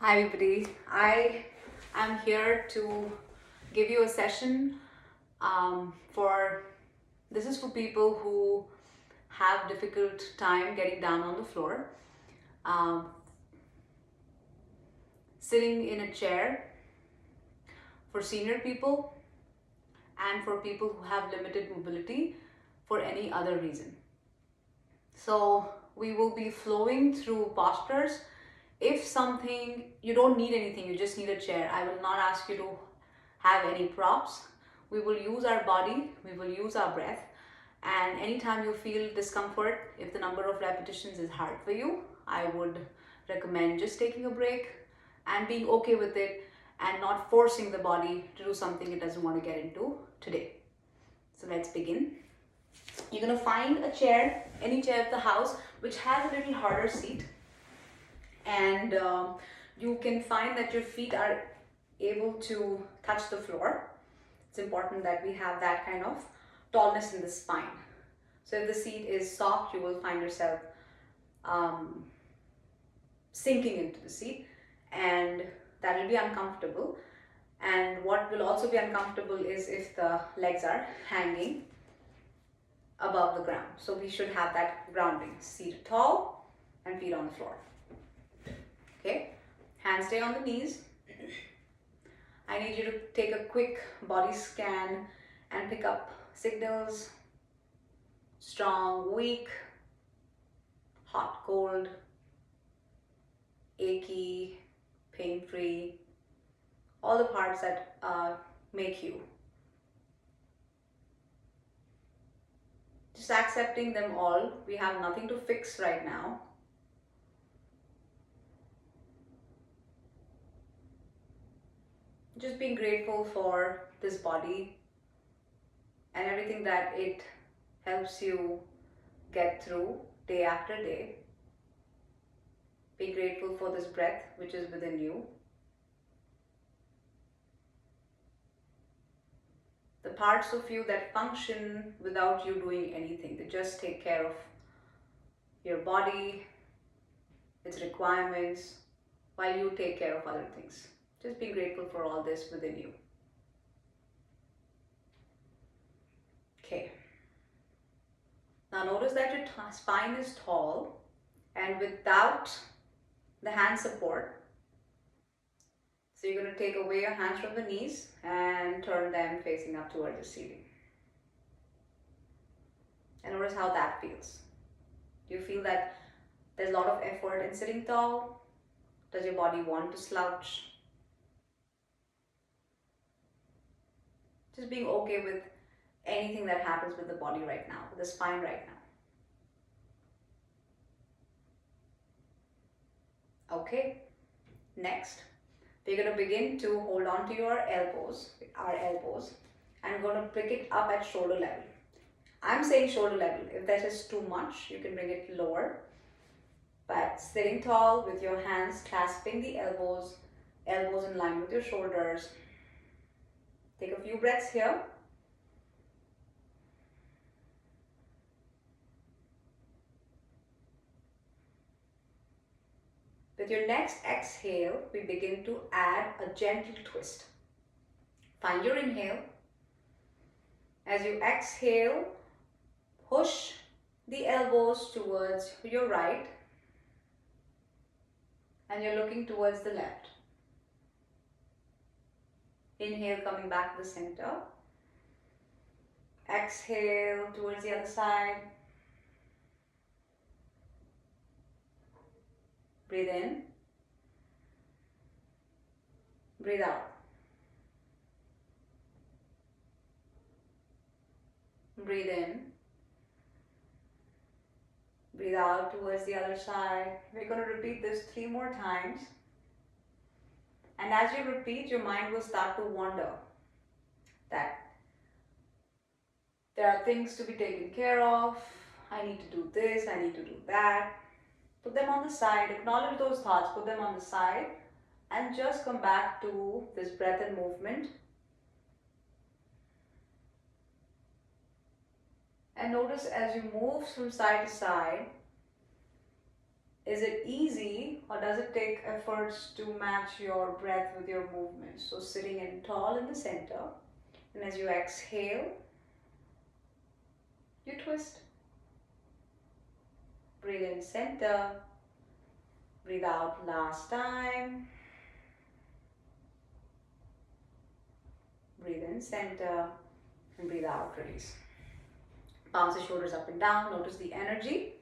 Hi everybody, I am here to give you a session for this is for people who have difficult time getting down on the floor, um, sitting in a chair, for senior people and for people who have limited mobility for any other reason. So we will be flowing through postures. If something, you don't need anything, you just need a chair. I will not ask you to have any props. We will use our body, we will use our breath. And anytime you feel discomfort, if the number of repetitions is hard for you, I would recommend just taking a break and being okay with it and not forcing the body to do something it doesn't want to get into today. So let's begin. You're going to find a chair, any chair of the house, which has a little harder seat. And you can find that your feet are able to touch the floor. It's important that we have that kind of tallness in the spine. So if the seat is soft, you will find yourself sinking into the seat, and that will be uncomfortable. And what will also be uncomfortable is if the legs are hanging above the ground. So we should have that grounding. Seated tall and feet on the floor. Okay, hands stay on the knees. I need you to take a quick body scan and pick up signals: strong, weak, hot, cold, achy, pain-free, all the parts that make you. Just accepting them all. We have nothing to fix right now. Just being grateful for this body and everything that it helps you get through day after day. Be grateful for this breath which is within you. The parts of you that function without you doing anything. They just take care of your body, its requirements, while you take care of other things. Just be grateful for all this within you. Okay. Now notice that your spine is tall and without the hand support. So you're going to take away your hands from the knees and turn them facing up towards the ceiling. And notice how that feels. Do you feel that there's a lot of effort in sitting tall? Does your body want to slouch? Just being okay with anything that happens with the body right now, with the spine right now. Okay, next, we're going to begin to hold on to your elbows, our elbows, and going to pick it up at shoulder level. I'm saying shoulder level. If that is too much, you can bring it lower. But sitting tall with your hands clasping the elbows, elbows in line with your shoulders. Take a few breaths here. With your next exhale, we begin to add a gentle twist. Find your inhale. As you exhale, push the elbows towards your right and you're looking towards the left. Inhale, coming back to the center. Exhale towards the other side. Breathe in. Breathe out. Breathe in. Breathe out towards the other side. We're going to repeat this 3 more times. And as you repeat, your mind will start to wander. That there are things to be taken care of. I need to do this, I need to do that. Put them on the side. Acknowledge those thoughts. Put them on the side. And just come back to this breath and movement. And notice as you move from side to side, Is it easy or does it take efforts to match your breath with your movement? So sitting in tall in the center, and as you exhale, you twist. Breathe in center, breathe out last time. Breathe in center and breathe out, release. Bounce the shoulders up and down, notice the energy.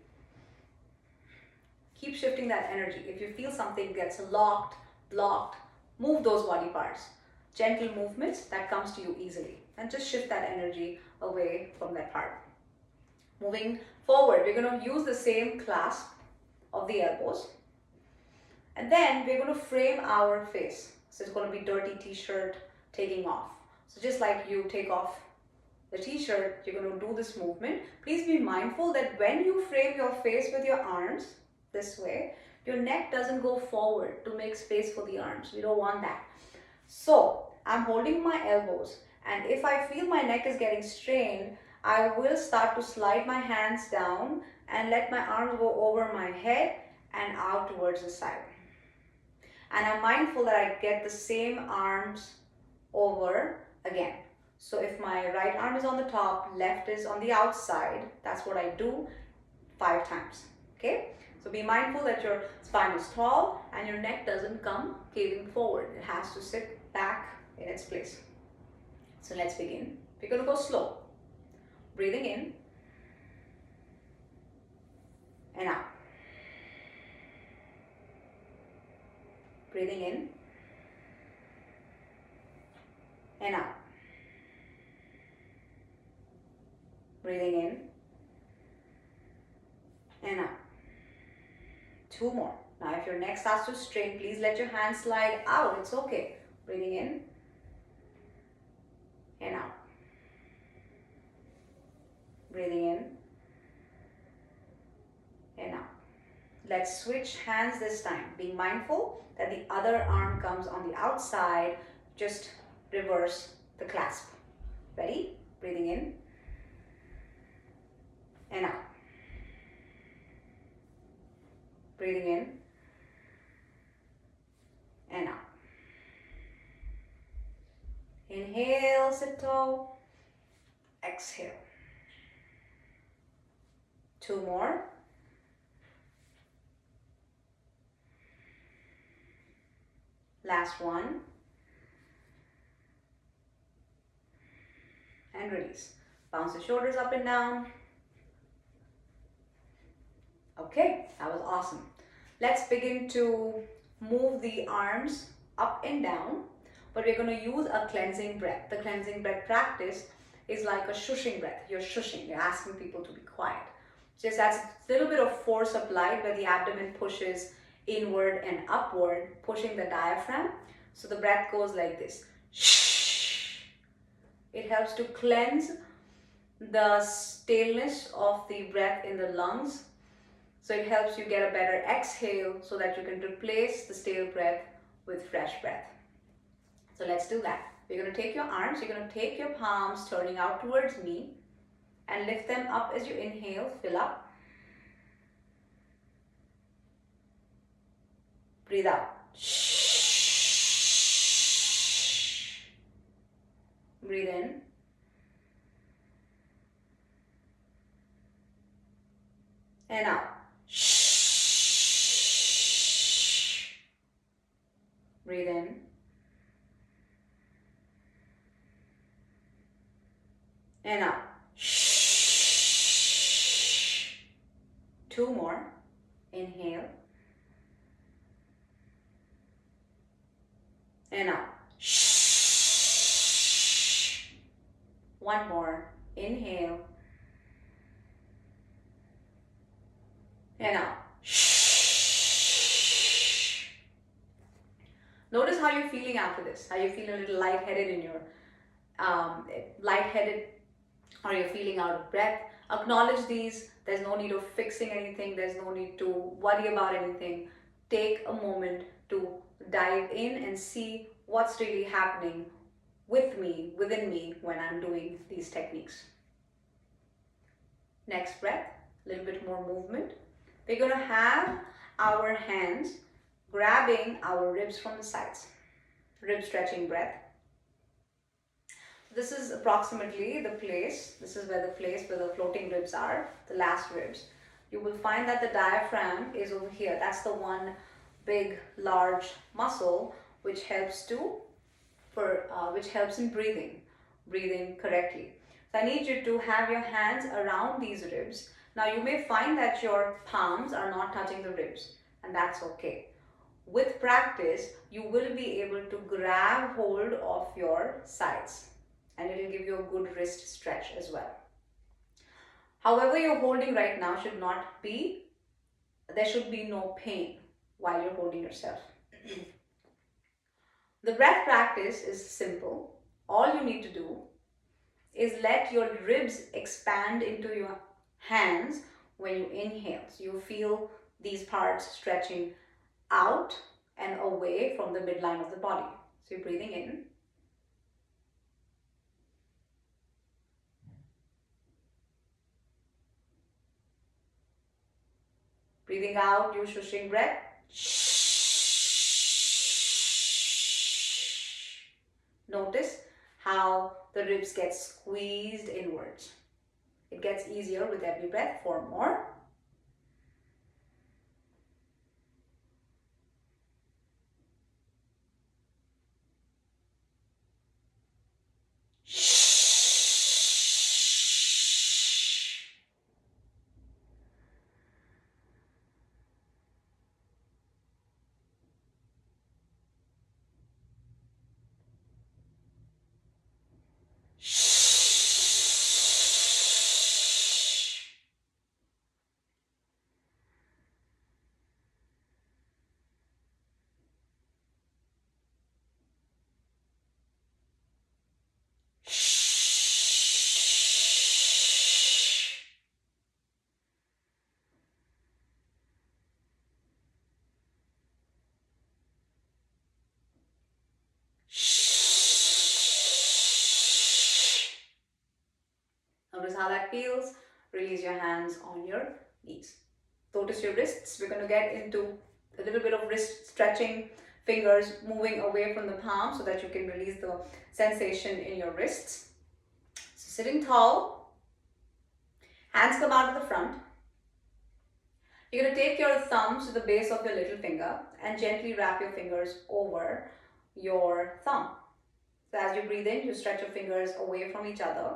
Keep shifting that energy. If you feel something gets locked, blocked, move those body parts. Gentle movements, that comes to you easily. And just shift that energy away from that part. Moving forward, we're going to use the same clasp of the elbows. And then we're going to frame our face. So it's going to be dirty t-shirt taking off. So just like you take off the t-shirt, you're going to do this movement. Please be mindful that when you frame your face with your arms this way, your neck doesn't go forward to make space for the arms. We don't want that. So I'm holding my elbows, and if I feel my neck is getting strained, I will start to slide my hands down and let my arms go over my head and out towards the side. And I'm mindful that I get the same arms over again. So if my right arm is on the top, left is on the outside, that's what I do 5 times. Okay? So be mindful that your spine is tall and your neck doesn't come caving forward. It has to sit back in its place. So let's begin. We're going to go slow. Breathing in and out. Breathing in and out. Breathing in and out. 2 more. Now if your neck starts to strain, please let your hands slide out. It's okay. Breathing in and out. Breathing in and out. Let's switch hands this time. Being mindful that the other arm comes on the outside. Just reverse the clasp. Ready? Breathing in and out. Breathing in and out. Inhale, sit tall. Exhale. 2 more. Last one. And release. Bounce the shoulders up and down. Okay, that was awesome. Let's begin to move the arms up and down, but we're going to use a cleansing breath. The cleansing breath practice is like a shushing breath. You're shushing, you're asking people to be quiet. Just that's a little bit of force applied where the abdomen pushes inward and upward, pushing the diaphragm. So the breath goes like this. Shh. It helps to cleanse the staleness of the breath in the lungs. So it helps you get a better exhale so that you can replace the stale breath with fresh breath. So let's do that. We're going to take your arms, you're going to take your palms turning out towards me and lift them up as you inhale, fill up. Breathe out. Breathe in. And out. Breathe in. And out. 2 more. Inhale. And out. 1 more. Inhale. And out. Notice how you're feeling after this. How you feel a little lightheaded in your lightheaded, or you're feeling out of breath. Acknowledge these. There's no need of fixing anything. There's no need to worry about anything. Take a moment to dive in and see what's really happening with me, within me, when I'm doing these techniques. Next breath, a little bit more movement. We're going to have our hands grabbing our ribs from the sides. Rib stretching breath. This is approximately the place, this is where the place where the floating ribs are, the last ribs. You will find that the diaphragm is over here. That's the one big, large muscle which helps in breathing correctly. So I need you to have your hands around these ribs. Now you may find that your palms are not touching the ribs, and that's okay. With practice, you will be able to grab hold of your sides, and it will give you a good wrist stretch as well. However you're holding right now there should be no pain while you're holding yourself. The breath practice is simple. All you need to do is let your ribs expand into your hands when you inhale. So you feel these parts stretching out and away from the midline of the body. So you're breathing in. Breathing out, you shushing breath. Notice how the ribs get squeezed inwards. It gets easier with every breath. 4 more. Notice how that feels. Release your hands on your knees. Notice your wrists. We're going to get into a little bit of wrist stretching, fingers moving away from the palm so that you can release the sensation in your wrists. So sitting tall, hands come out to the front. You're going to take your thumbs to the base of your little finger and gently wrap your fingers over your thumb. So as you breathe in, you stretch your fingers away from each other.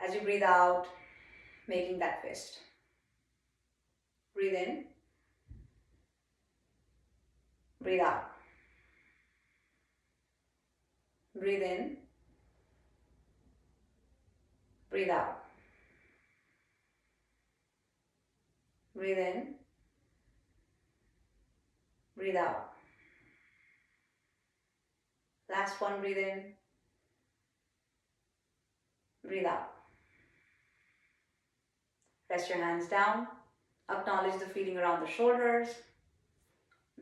As you breathe out, making that fist. Breathe in. Breathe out. Breathe in. Breathe out. Breathe in. Breathe out. Last one, breathe in. Breathe out. Rest your hands down. Acknowledge the feeling around the shoulders.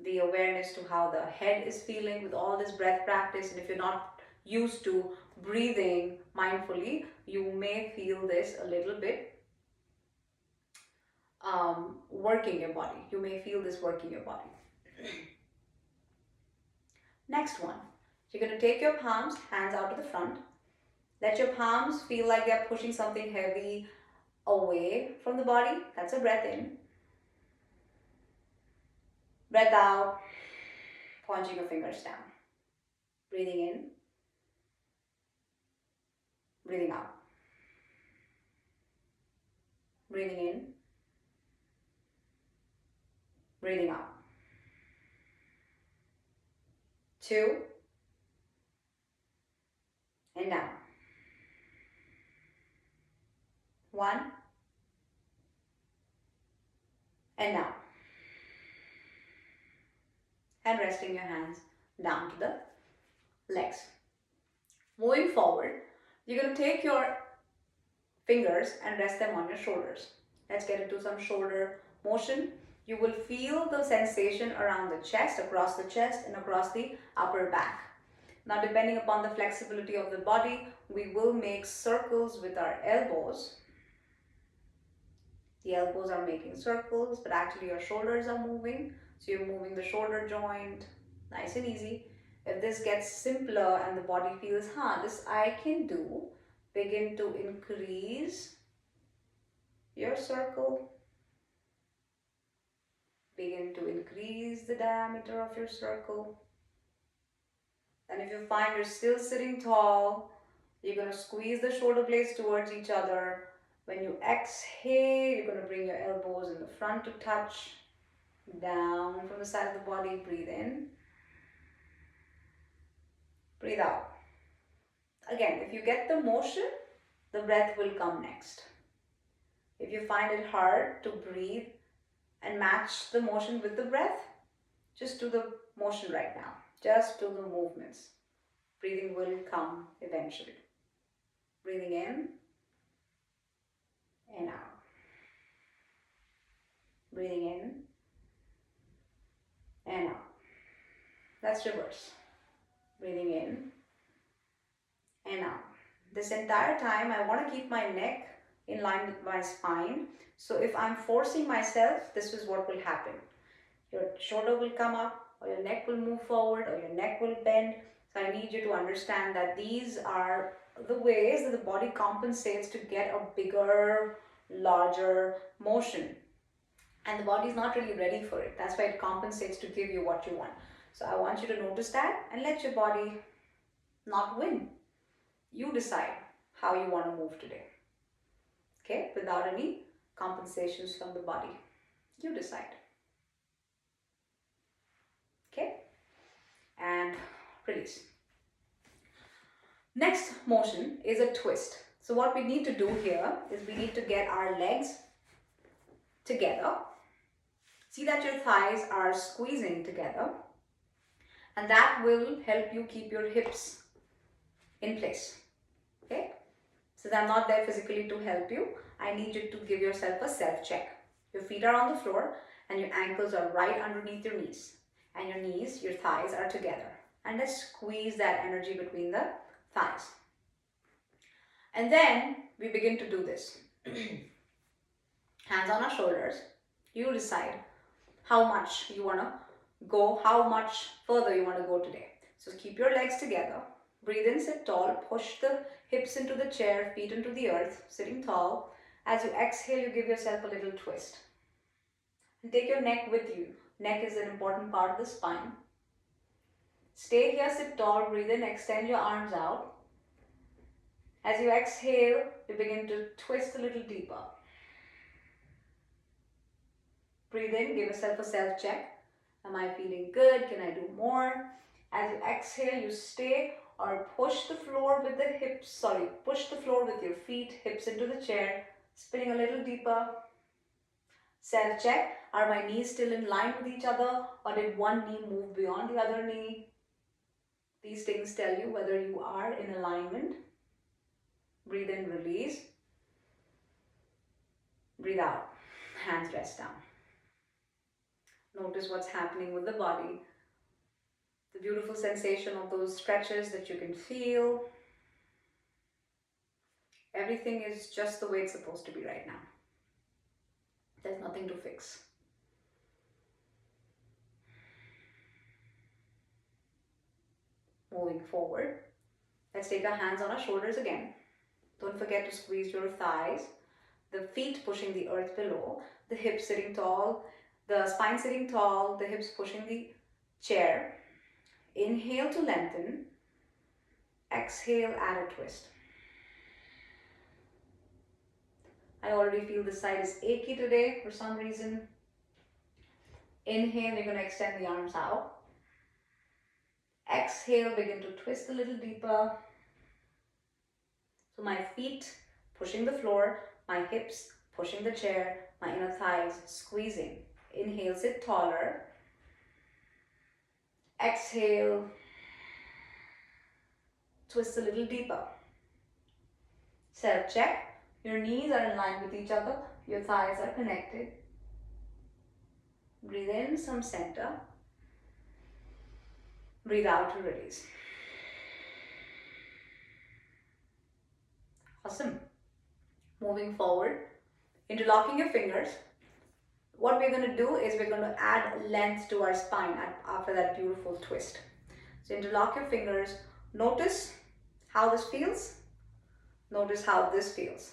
The awareness to how the head is feeling with all this breath practice. And if you're not used to breathing mindfully, you may feel this a little bit working your body. You may feel this working your body. Next one. You're going to take your palms, hands out to the front. Let your palms feel like they're pushing something heavy away from the body. That's a breath in. Breath out, pointing your fingers down. Breathing in. Breathing out. Breathing in. Breathing out. 2. And down. 1. And down. And resting your hands down to the legs. Moving forward, you're going to take your fingers and rest them on your shoulders. Let's get into some shoulder motion. You will feel the sensation around the chest, across the chest and across the upper back. Now, depending upon the flexibility of the body, we will make circles with our elbows The elbows are making circles, but actually your shoulders are moving. So you're moving the shoulder joint, nice and easy. If this gets simpler and the body feels, this I can do, begin to increase your circle. Begin to increase the diameter of your circle. And if you find you're still sitting tall, you're going to squeeze the shoulder blades towards each other. When you exhale, you're going to bring your elbows in the front to touch. Down from the side of the body, breathe in. Breathe out. Again, if you get the motion, the breath will come next. If you find it hard to breathe and match the motion with the breath, just do the motion right now. Just do the movements. Breathing will come eventually. Breathing in and out. Breathing in and out. Let's reverse. Breathing in and out. This entire time, I want to keep my neck in line with my spine. So if I'm forcing myself, this is what will happen. Your shoulder will come up, or your neck will move forward, or your neck will bend. So I need you to understand that these are the ways that the body compensates to get a bigger, larger motion. And the body is not really ready for it. That's why it compensates to give you what you want. So I want you to notice that and let your body not win. You decide how you want to move today. Okay? Without any compensations from the body. You decide. Okay? And release. Next motion is a twist. So what we need to do here is we need to get our legs together. See that your thighs are squeezing together. And that will help you keep your hips in place. Okay? Since I'm not there physically to help you, I need you to give yourself a self-check. Your feet are on the floor and your ankles are right underneath your knees. And your knees, your thighs are together. And let's squeeze that energy between the thighs. And then we begin to do this. Hands on our shoulders. You decide how much you want to go, how much further you want to go today. So keep your legs together. Breathe in, sit tall. Push the hips into the chair, feet into the earth, sitting tall. As you exhale, you give yourself a little twist. And take your neck with you. Neck is an important part of the spine. Stay here, sit tall, breathe in, extend your arms out. As you exhale, you begin to twist a little deeper. Breathe in, give yourself a self-check. Am I feeling good? Can I do more? As you exhale, you stay or push the floor with the hips, push the floor with your feet, hips into the chair, spinning a little deeper. Self-check, are my knees still in line with each other or did one knee move beyond the other knee? These things tell you whether you are in alignment. Breathe in, release. Breathe out, hands rest down. Notice what's happening with the body. The beautiful sensation of those stretches that you can feel. Everything is just the way it's supposed to be right now. There's nothing to fix. Moving forward, let's take our hands on our shoulders again. Don't forget to squeeze your thighs, the feet pushing the earth below, the hips sitting tall, the spine sitting tall, the hips pushing the chair. Inhale to lengthen. Exhale, add a twist. I already feel the side is achy today for some reason. Inhale, you're going to extend the arms out. Exhale, begin to twist a little deeper. So my feet pushing the floor, my hips pushing the chair, my inner thighs squeezing. Inhale, sit taller. Exhale, twist a little deeper. Self-check. Your knees are in line with each other. Your thighs are connected. Breathe in from center. Breathe out to release. Awesome. Moving forward, Interlocking your fingers, what we're going to do is we're going to add length to our spine after that beautiful twist. So interlock your fingers. Notice how this feels. Notice how this feels.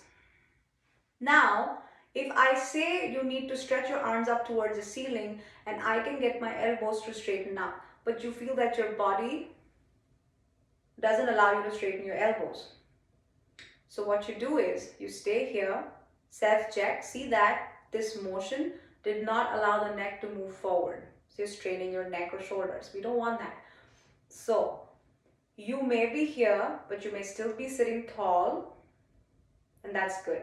Now, if I say you need to stretch your arms up towards the ceiling and I can get my elbows to straighten up, but you feel that your body doesn't allow you to straighten your elbows. So what you do is you stay here, self-check, see that this motion did not allow the neck to move forward. So you're straining your neck or shoulders. We don't want that. So you may be here, but you may still be sitting tall, and that's good.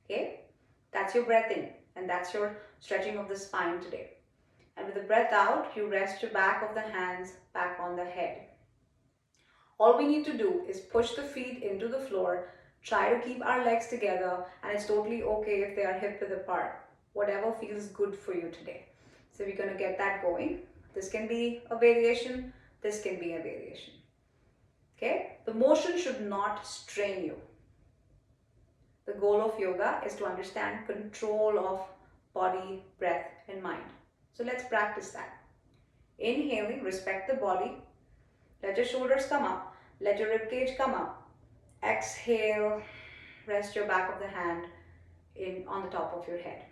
Okay? That's your breath in, and that's your stretching of the spine today. And with the breath out, you rest your back of the hands back on the head. All we need to do is push the feet into the floor, try to keep our legs together, and it's totally okay if they are hip width apart. Whatever feels good for you today. So we're going to get that going. This can be a variation, this can be a variation. Okay? The motion should not strain you. The goal of yoga is to understand control of body, breath, and mind. So let's practice that. Inhaling, respect the body. Let your shoulders come up. Let your ribcage come up. Exhale, rest your back of the hand on the top of your head.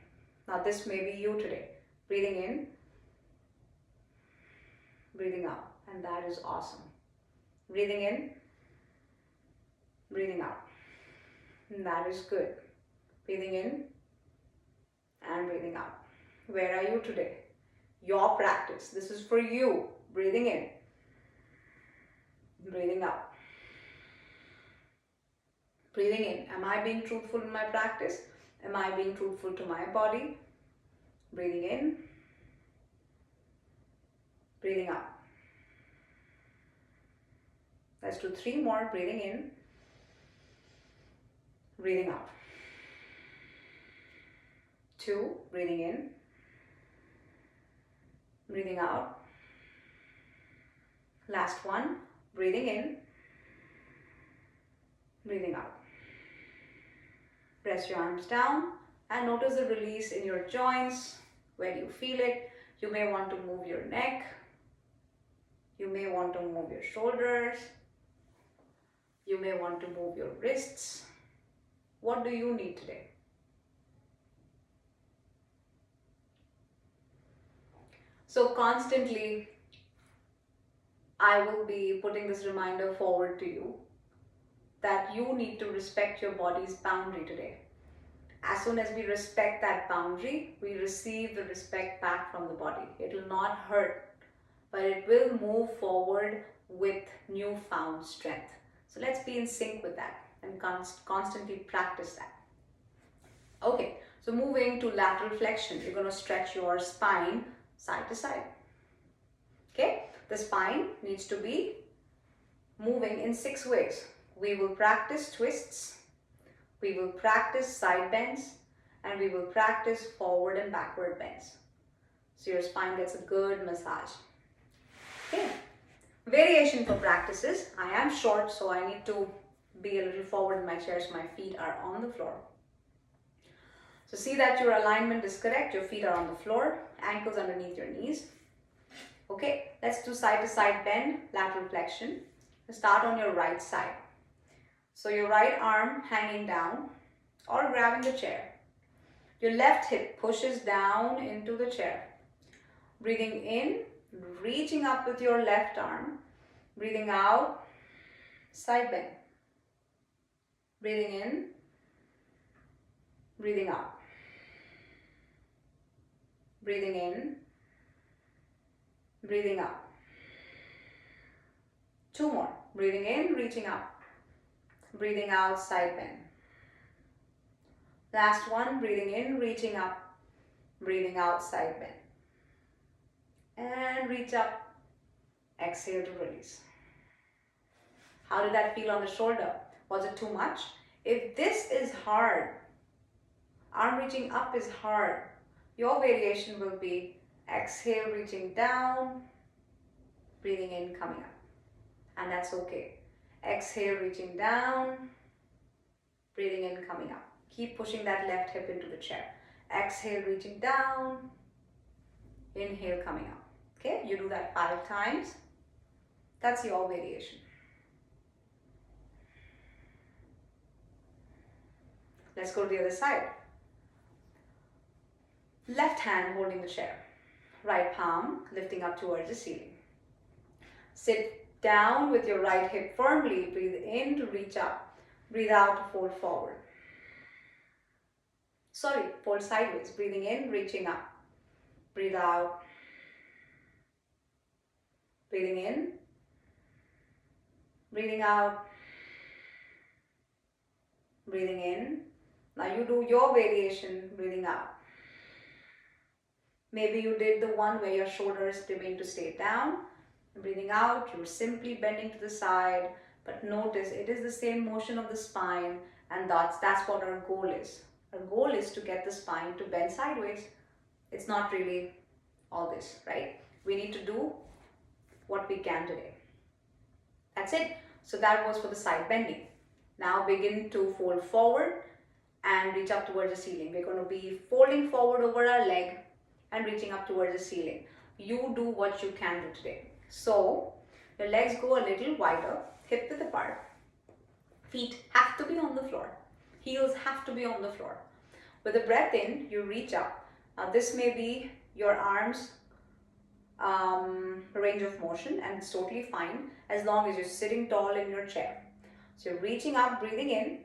Now this may be you today. Breathing in, breathing out, and that is awesome. Breathing in, breathing out, and that is good. Breathing in and breathing out. Where are you today? Your practice. This is for you. Breathing in, breathing out. Breathing in. Am I being truthful in my practice? Am I being truthful to my body? Breathing in, breathing out. Let's do 3 more. Breathing in, breathing out. 2, breathing in, breathing out. Last one, breathing in, breathing out. Press your arms down and notice the release in your joints. Where do you feel it? You may want to move your neck. You may want to move your shoulders. You may want to move your wrists. What do you need today? So constantly, I will be putting this reminder forward to you that you need to respect your body's boundary today. As soon as we respect that boundary, we receive the respect back from the body. It will not hurt, but it will move forward with newfound strength. So let's be in sync with that and constantly practice that. Okay, so moving to lateral flexion, you're going to stretch your spine side to side. Okay, the spine needs to be moving in 6 ways. We will practice twists, we will practice side bends, and we will practice forward and backward bends. So your spine gets a good massage. Okay, variation for practices. I am short, so I need to be a little forward in my chair so my feet are on the floor. So see that your alignment is correct. Your feet are on the floor, ankles underneath your knees. Okay, let's do side to side bend, lateral flexion. Start on your right side. So your right arm hanging down or grabbing the chair. Your left hip pushes down into the chair. Breathing in, reaching up with your left arm. Breathing out, side bend. Breathing in, breathing out. Breathing in, breathing out. 2 more. Breathing in, reaching up. Breathing out, side bend. Last one, breathing in, reaching up. Breathing out, side bend. And reach up. Exhale to release. How did that feel on the shoulder? Was it too much? If this is hard, arm reaching up is hard, your variation will be exhale, reaching down, breathing in, coming up. And that's okay. Exhale, reaching down, breathing in, coming up. Keep pushing that left hip into the chair. Exhale, reaching down. Inhale, coming up. Okay, you do that 5 times. That's your variation. Let's go to the other side. Left hand holding the chair. Right palm lifting up towards the ceiling. Sit down with your right hip firmly. Breathe in to reach up. Breathe out to fold forward. Fold sideways. Breathing in, reaching up. Breathe out. Breathing in. Breathing out. Breathing in. Now you do your variation, breathing out. Maybe you did the one where your shoulders remain to stay down. Breathing out, you're simply bending to the side. But notice it is the same motion of the spine, and that's what our goal is. Our goal is to get the spine to bend sideways. It's not really all this, right? We need to do what we can today. That's it. So that was for the side bending. Now begin to fold forward and reach up towards the ceiling. We're going to be folding forward over our leg and reaching up towards the ceiling. You do what you can do today. So your legs go a little wider, hip width apart. Feet have to be on the floor. Heels have to be on the floor. With the breath in, you reach up. Now this may be your arms range of motion, and it's totally fine as long as you're sitting tall in your chair. So you're reaching up, breathing in.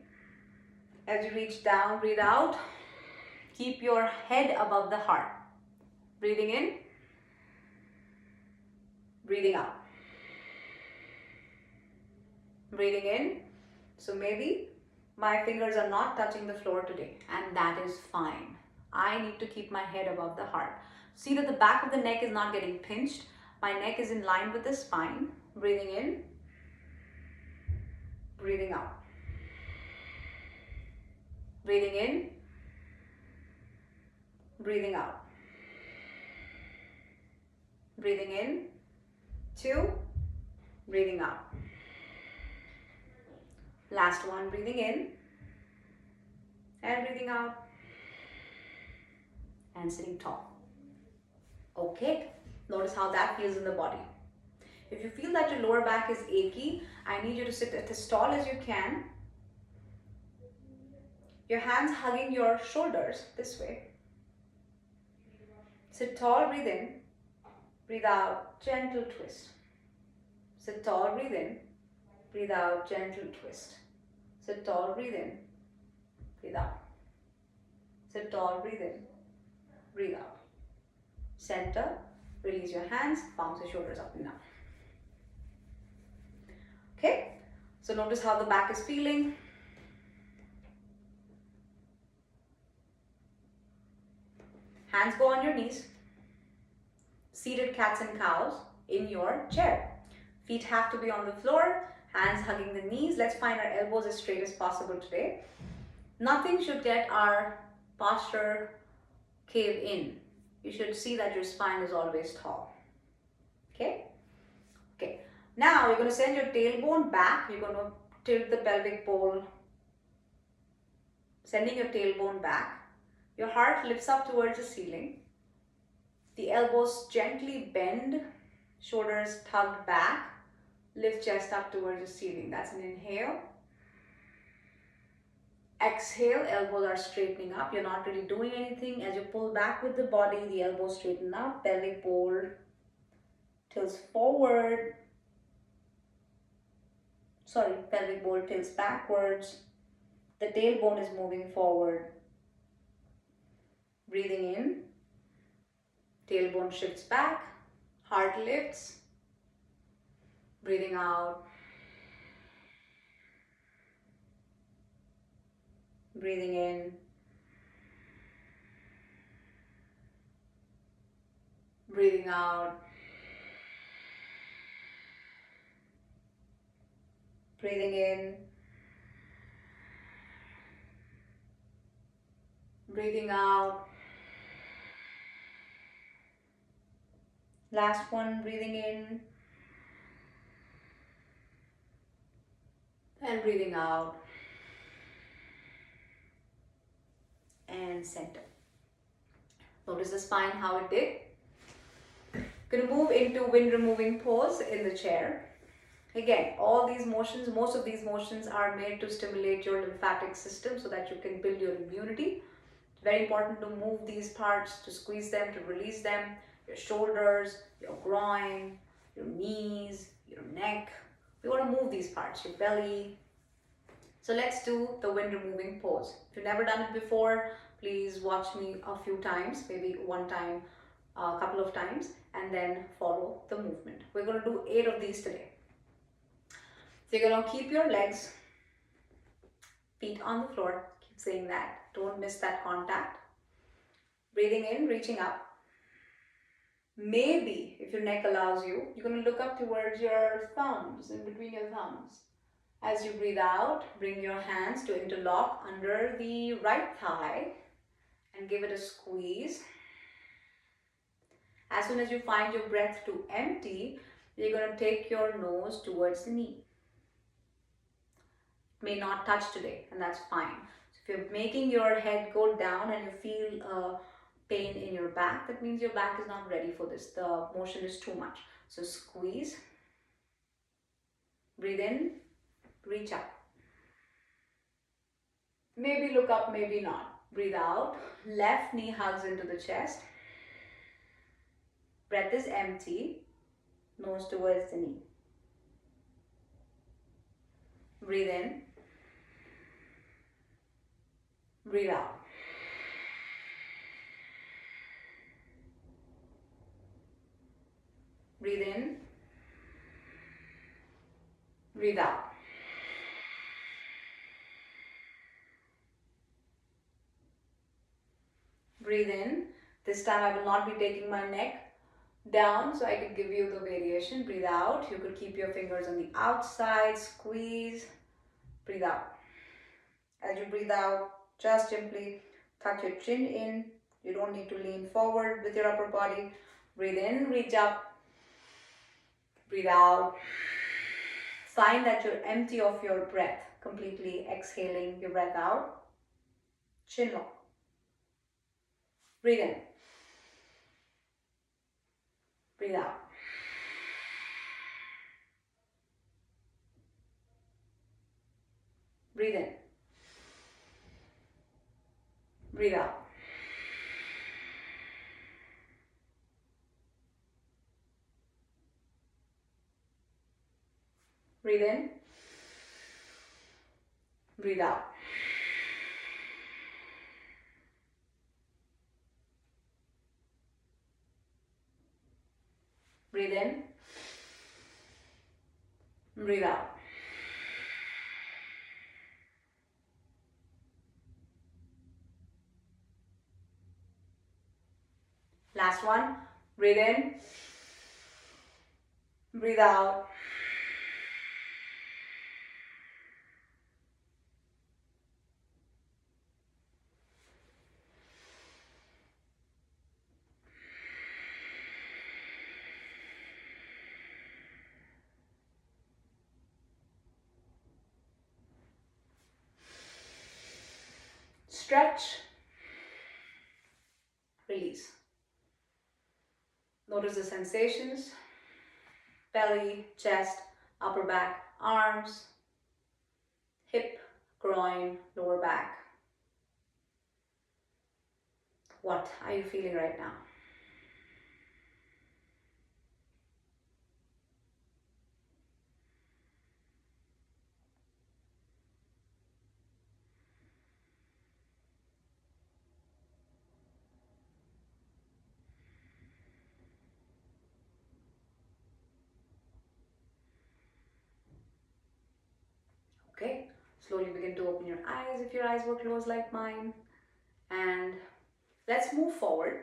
As you reach down, breathe out. Keep your head above the heart. Breathing in. Breathing out. Breathing in. So maybe my fingers are not touching the floor today, and that is fine. I need to keep my head above the heart. See that the back of the neck is not getting pinched. My neck is in line with the spine. Breathing in. Breathing out. Breathing in. Breathing out. Breathing in. 2. Breathing out. Last one, breathing in. And breathing out. And sitting tall. Okay, notice how that feels in the body. If you feel that your lower back is achy, I need you to sit as tall as you can. Your hands hugging your shoulders this way. Sit tall, breathe in. Breathe out, gentle twist. Sit tall, breathe in. Breathe out, gentle twist. Sit tall, breathe in. Breathe out. Sit tall, breathe in. Breathe out. Center, release your hands, palms your shoulders up and down. Okay, so notice how the back is feeling. Hands go on your knees. Seated cats and cows in your chair. Feet have to be on the floor, hands hugging the knees. Let's find our elbows as straight as possible today. Nothing should get our posture cave in. You should see that your spine is always tall. Okay? Okay. Now you're going to send your tailbone back. You're going to tilt the pelvic bowl, sending your tailbone back. Your heart lifts up towards the ceiling. The elbows gently bend, shoulders tugged back. Lift chest up towards the ceiling. That's an inhale. Exhale, elbows are straightening up. You're not really doing anything. As you pull back with the body, the elbows straighten up. Pelvic bowl tilts forward. Pelvic bowl tilts backwards. The tailbone is moving forward. Breathing in. Tailbone shifts back. Heart lifts. Breathing out. Breathing in. Breathing out. Breathing in. Breathing out. Last one, breathing in. And breathing out. and center. Notice the spine, how it did. Going to move into wind removing pose in the chair. Again, all these motions, most of these motions are made to stimulate your lymphatic system so that you can build your immunity. It's very important to move these parts, to squeeze them, to release them. Your shoulders, your groin, your knees, your neck. We want to move these parts, your belly. So let's do the wind removing pose. If you've never done it before, please watch me a few times, maybe one time, a couple of times, and then follow the movement. We're going to do 8 of these today. So you're going to keep your legs, feet on the floor. Keep saying that. Don't miss that contact. Breathing in, reaching up. Maybe, if your neck allows you, you're going to look up towards your thumbs, in between your thumbs. As you breathe out, bring your hands to interlock under the right thigh and give it a squeeze. As soon as you find your breath to empty, you're going to take your nose towards the knee. May not touch today, and that's fine. So if you're making your head go down and you feel pain in your back, that means your back is not ready for this. The motion is too much. So squeeze, breathe in, reach up. Maybe look up, maybe not. Breathe out, left knee hugs into the chest. Breath is empty, nose towards the knee. Breathe in, breathe out. Breathe in, breathe out. Breathe in. This time I will not be taking my neck down, so I could give you the variation. Breathe out. You could keep your fingers on the outside, squeeze. Breathe out. As you breathe out, just simply tuck your chin in. You don't need to lean forward with your upper body. Breathe in, reach up. Breathe out. Find that you're empty of your breath, completely exhaling your breath out. Chin lock. Breathe in. Breathe out. Breathe in. Breathe out. Breathe in. Breathe out. Breathe in. Breathe out. Last one. Breathe in. Breathe out. Stretch. Release. Notice the sensations. Belly, chest, upper back, arms, hip, groin, lower back. What are you feeling right now? Okay, slowly begin to open your eyes if your eyes were closed like mine. And let's move forward.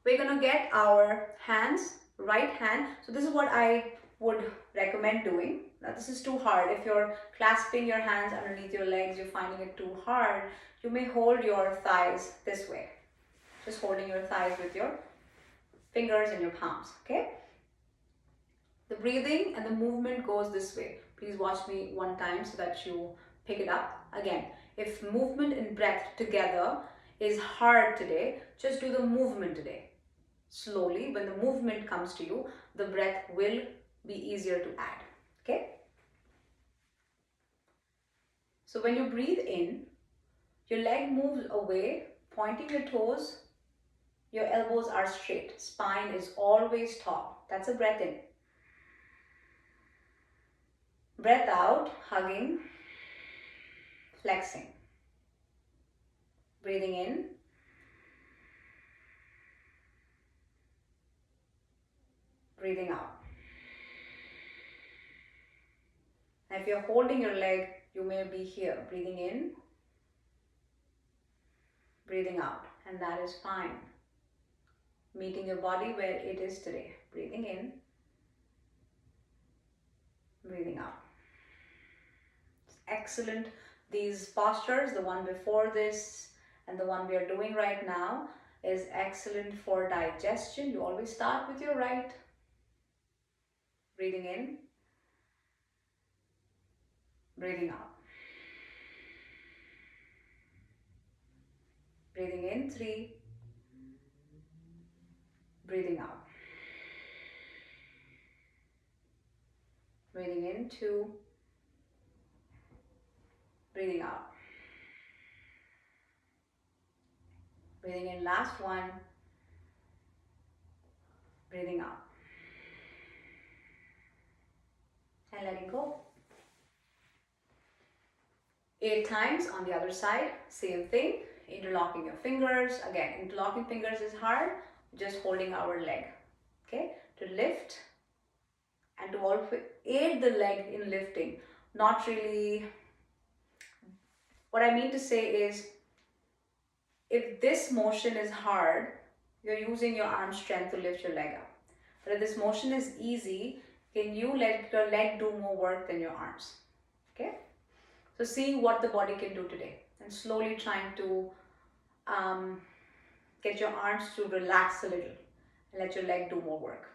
We're gonna get our hands, right hand. So this is what I would recommend doing. Now this is too hard. If you're clasping your hands underneath your legs, you're finding it too hard, you may hold your thighs this way. Just holding your thighs with your fingers and your palms, okay? The breathing and the movement goes this way. Please watch me one time so that you pick it up. Again, If movement and breath together is hard today, just do the movement today. Slowly, when the movement comes to you, the breath will be easier to add. Okay? So when you breathe in, your leg moves away, pointing your toes, your elbows are straight, spine is always tall. That's a breath in. Breath out, hugging, flexing. Breathing in. Breathing out. And if you're holding your leg, you may be here. Breathing in. Breathing out. And that is fine. Meeting your body where it is today. Breathing in. Breathing out. It's excellent. These postures, the one before this and the one we are doing right now, is excellent for digestion. You always start with your right. Breathing in. Breathing out. Breathing in, 3. Breathing out. Breathing in, 2. Breathing out. Breathing in, last one. Breathing out. And letting go. 8 times on the other side, same thing. Interlocking your fingers. Again, interlocking fingers is hard. Just holding our leg. Okay, to lift and to also aid the leg in lifting. Not really. What I mean to say is, if this motion is hard, you're using your arm strength to lift your leg up. But if this motion is easy, can you let your leg do more work than your arms? Okay? So seeing what the body can do today and slowly trying to get your arms to relax a little and let your leg do more work.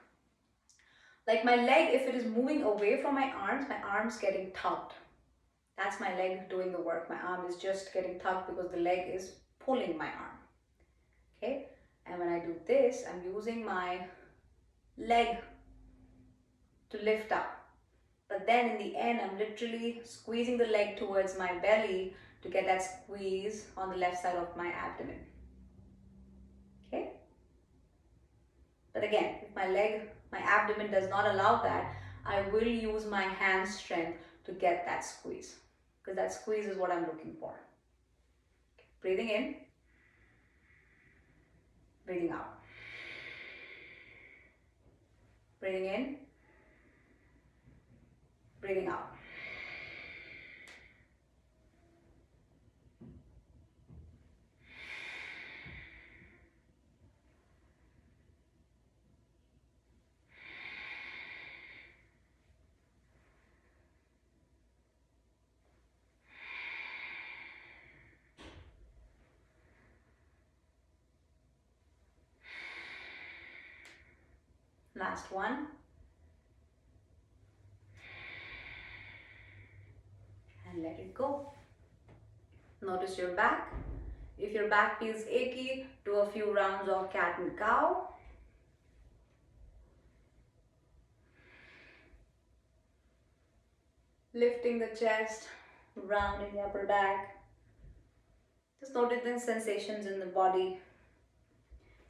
Like my leg, if it is moving away from my arm's getting tugged. That's my leg doing the work. My arm is just getting tugged because the leg is pulling my arm. Okay? And when I do this, I'm using my leg to lift up. But then in the end, I'm literally squeezing the leg towards my belly to get that squeeze on the left side of my abdomen. Okay? But again, if my abdomen does not allow that, I will use my hand strength to get that squeeze. Because that squeeze is what I'm looking for. Okay. Breathing in. Breathing out. Breathing in. Breathing out. Last one. And let it go. Notice your back. If your back feels achy, do a few rounds of cat and cow. Lifting the chest, rounding the upper back. Just notice the sensations in the body.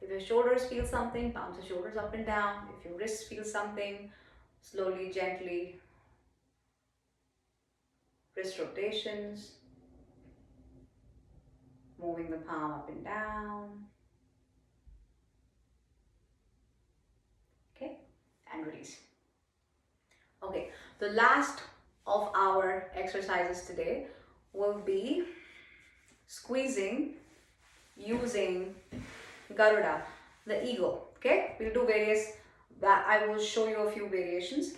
If your shoulders feel something, bounce the shoulders up and down. If your wrists feel something, slowly, gently. Wrist rotations. Moving the palm up and down. Okay, and release. Okay, the last of our exercises today will be squeezing using Garuda, the eagle. Okay, we'll do various, I will show you a few variations.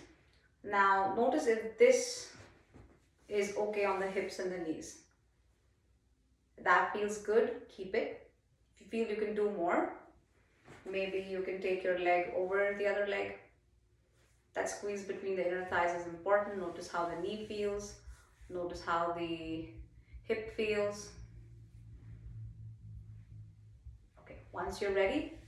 Now notice if this is okay on the hips and the knees. If that feels good, keep it. If you feel you can do more, maybe you can take your leg over the other leg. That squeeze between the inner thighs is important. Notice how the knee feels. Notice how the hip feels. Okay, once you're ready,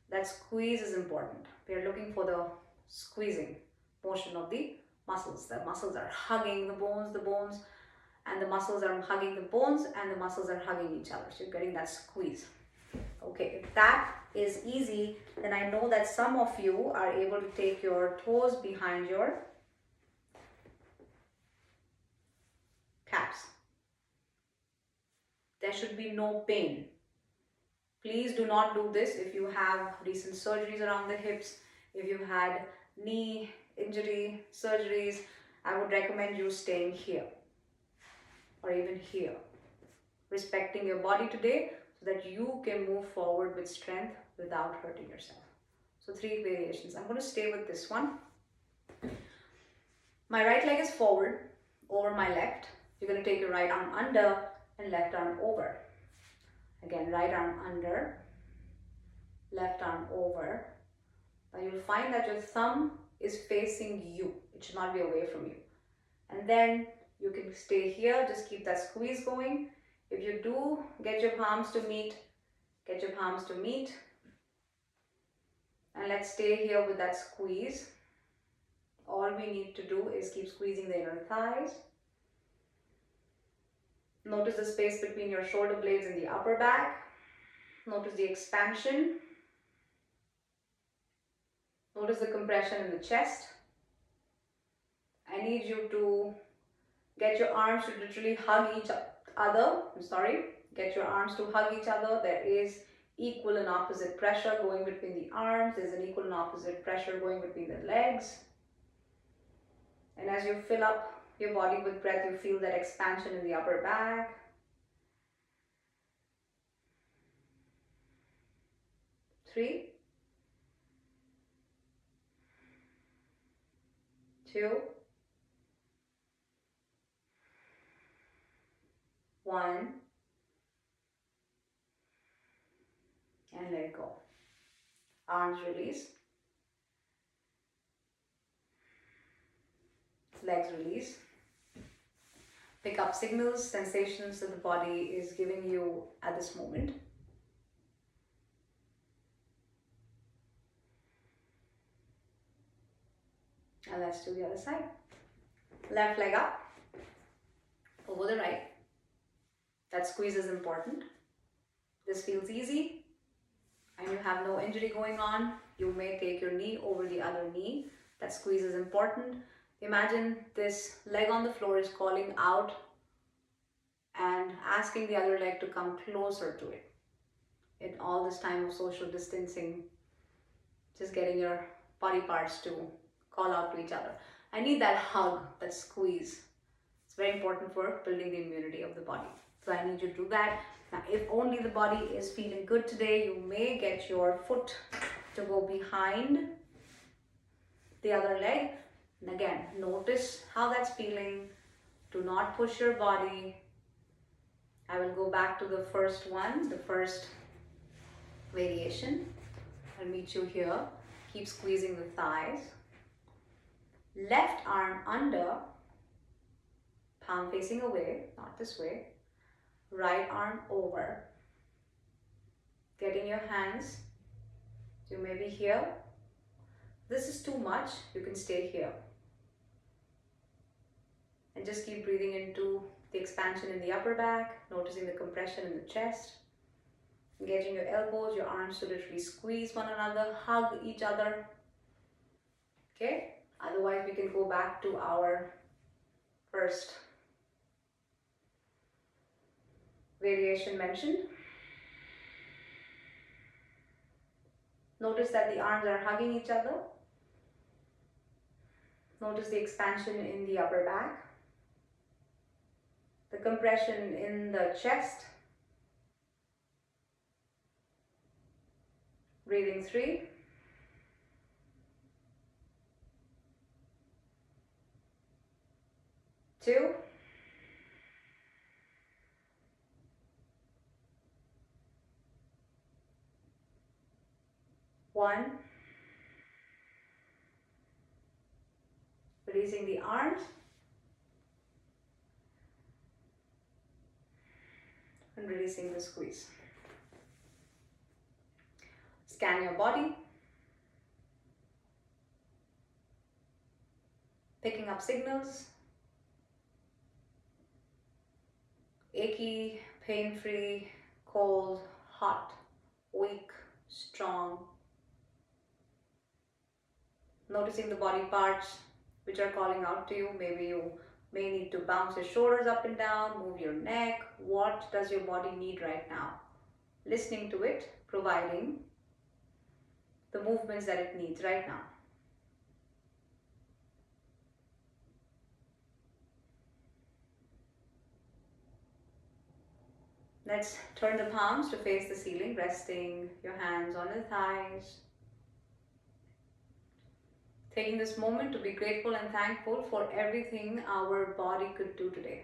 that squeeze is important. We are looking for the squeezing motion of the muscles. The muscles are hugging the bones, and the muscles are hugging the bones, and the muscles are hugging each other. So you're getting that squeeze. Okay, if that is easy, then I know that some of you are able to take your toes behind your calves. There should be no pain. Please do not do this if you have recent surgeries around the hips, if you've had knee injury surgeries. I would recommend you staying here or even here, respecting your body today so that you can move forward with strength without hurting yourself. So 3 variations. I'm going to stay with this one. My right leg is forward over my left. You're going to take your right arm under and left arm over. Again, right arm under, left arm over. Now you'll find that your thumb is facing you. It should not be away from you. And then you can stay here, just keep that squeeze going. If you do get your palms to meet, get your palms to meet. And let's stay here with that squeeze. All we need to do is keep squeezing the inner thighs. Notice the space between your shoulder blades and the upper back. Notice the expansion. Notice the compression in the chest. I need you to get your arms to literally hug each other. Get your arms to hug each other. There is equal and opposite pressure going between the arms. There's an equal and opposite pressure going between the legs. And as you fill up your body with breath, you feel that expansion in the upper back. 3, 2, 1, and let it go. Arms release. Legs release. Pick up signals, sensations that the body is giving you at this moment. And let's do the other side. Left leg up, over the right. That squeeze is important. This feels easy and you have no injury going on. You may take your knee over the other knee. That squeeze is important. Imagine this leg on the floor is calling out and asking the other leg to come closer to it. In all this time of social distancing, just getting your body parts to call out to each other. I need that hug, that squeeze. It's very important for building the immunity of the body. So I need you to do that. Now, if only the body is feeling good today, you may get your foot to go behind the other leg. And again, notice how that's feeling. Do not push your body. I will go back to the first one, the first variation. I'll meet you here. Keep squeezing the thighs. Left arm under, palm facing away, not this way. Right arm over. Getting your hands, you may be here. This is too much, you can stay here. And just keep breathing into the expansion in the upper back, noticing the compression in the chest. Engaging your elbows, your arms to literally squeeze one another, hug each other. Okay? Otherwise, we can go back to our first variation mentioned. Notice that the arms are hugging each other. Notice the expansion in the upper back. The compression in the chest. Breathing 3. 2. 1. Releasing the arms. and releasing the squeeze. Scan your body, picking up signals, achy, pain-free, cold, hot, weak, strong. Noticing the body parts which are calling out to you. Maybe you may need to bounce your shoulders up and down, move your neck. What does your body need right now? Listening to it, providing the movements that it needs right now. Let's turn the palms to face the ceiling, resting your hands on the thighs. Taking this moment to be grateful and thankful for everything our body could do today.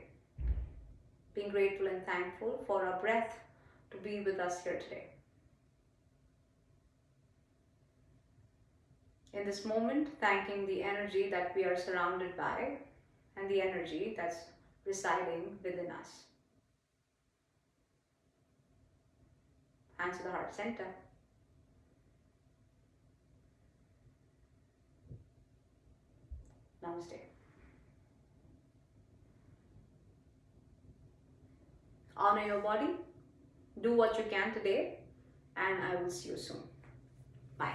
Being grateful and thankful for our breath to be with us here today. In this moment, thanking the energy that we are surrounded by and the energy that's residing within us. Hands to the heart center. Namaste. Honor your body. Do what you can today, and I will see you soon. Bye.